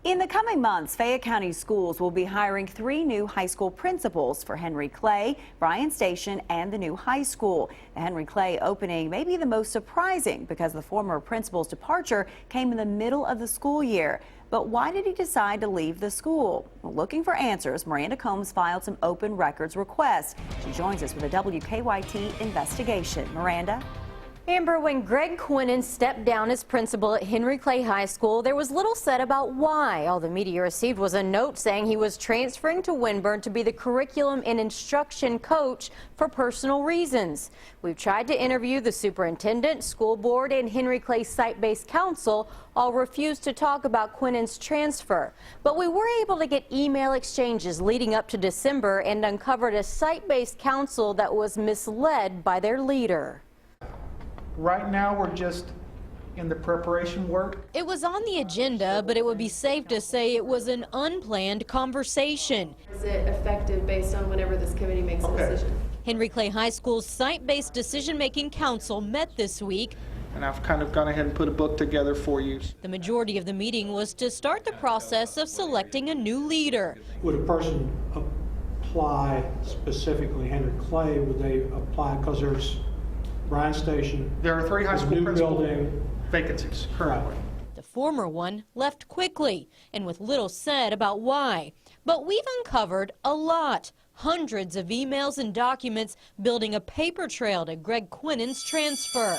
In the coming months, Fayette County Schools will be hiring 3 new high school principals for Henry Clay, Bryan Station, and the new high school. The Henry Clay opening may be the most surprising because the former principal's departure came in the middle of the school year. But why did he decide to leave the school? Well, looking for answers, Miranda Combs filed some open records requests. She joins us with a WKYT investigation. Miranda? Amber, when Greg Quinnen stepped down as principal at Henry Clay High School, there was little said about why. All the media received was a note saying he was transferring to Winburn to be the curriculum and instruction coach for personal reasons. We've tried to interview the superintendent, school board, and Henry Clay site-based council. All refused to talk about Quinnen's transfer. But we were able to get email exchanges leading up to December and uncovered a site-based council that was misled by their leader. Right now, we're just in the preparation work. It was on the agenda, but it would be safe to say it was an unplanned conversation. Is it effective based on whenever this committee makes a decision? Henry Clay High School's site-based decision-making council met this week. And I've kind of gone ahead and put a book together for you. The majority of the meeting was to start the process of selecting a new leader. Would a person apply specifically Henry Clay? Would they apply because there's Bryan Station? There are 3 high school principal building vacancies currently. The former one left quickly and with little said about why. But we've uncovered a lot. Hundreds of emails and documents building a paper trail to Greg Quinnen's transfer.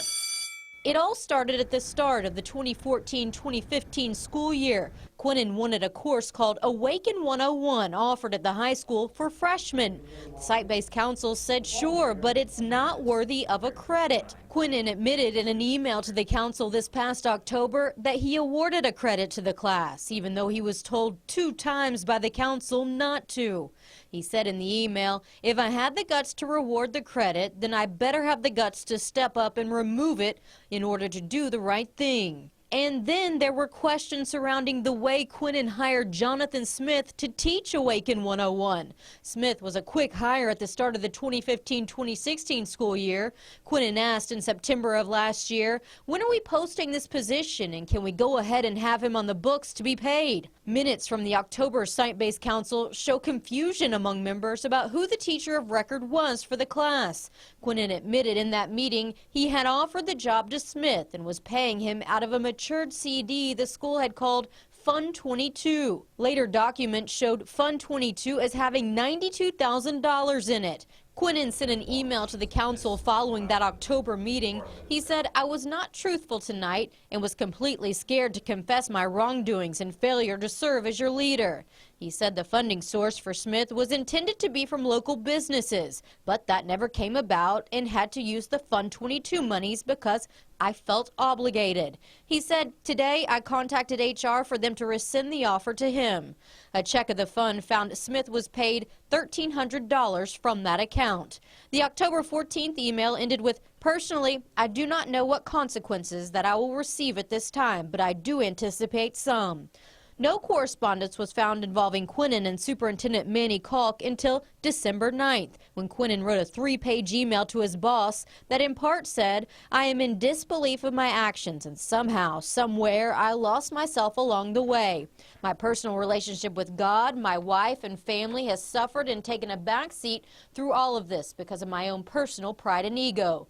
It all started at the start of the 2014-2015 school year. Quinnen wanted a course called Awaken 101 offered at the high school for freshmen. The site-based council said sure, but it's not worthy of a credit. Quinnen admitted in an email to the council this past October that he awarded a credit to the class, even though he was told 2 times by the council not to. He said in the email, "If I had the guts to reward the credit, then I better have the guts to step up and remove it in order to do the right thing." And then there were questions surrounding the way Quinnen hired Jonathan Smith to teach Awaken 101. Smith was a quick hire at the start of the 2015-2016 school year. Quinnen asked in September of last year, "When are we posting this position and can we go ahead and have him on the books to be paid?" Minutes from the October site-based council show confusion among members about who the teacher of record was for the class. Quinnen admitted in that meeting he had offered the job to Smith and was paying him out of a matured CD the school had called Fund 22. Later documents showed Fund 22 as having $92,000 in it. Quinnen sent an email to the council following that October meeting. He said, "I was not truthful tonight and was completely scared to confess my wrongdoings and failure to serve as your leader." He said the funding source for Smith was intended to be from local businesses, but that never came about and had to use the Fund 22 monies because I felt obligated. He said, "Today I contacted HR for them to rescind the offer to him." A check of the fund found Smith was paid $1,300 from that account. The October 14th email ended with, "Personally, I do not know what consequences that I will receive at this time, but I do anticipate some." No correspondence was found involving Quinnen and Superintendent Manny Kalk until December 9th, when Quinnen wrote a 3-page email to his boss that in part said, "I am in disbelief of my actions and somehow, somewhere, I lost myself along the way. My personal relationship with God, my wife, and family has suffered and taken a back seat through all of this because of my own personal pride and ego."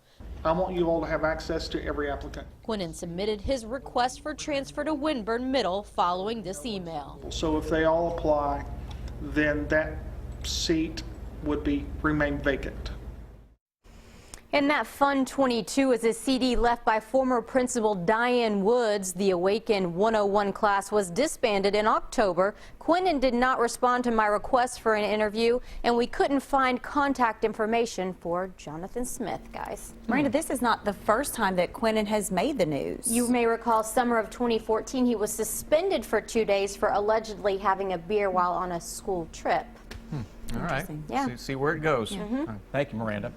I want you all to have access to every applicant. Quinnen submitted his request for transfer to Winburn Middle following this email. So if they all apply, then that seat would remain vacant. And that Fund 22 is a CD left by former principal Diane Woods. The Awaken 101 class was disbanded in October. Quinnen did not respond to my request for an interview, and we couldn't find contact information for Jonathan Smith, guys. Miranda, this is not the first time that Quinnen has made the news. You may recall summer of 2014, he was suspended for 2 days for allegedly having a beer while on a school trip. All right. Yeah. See where it goes. Thank you, Miranda.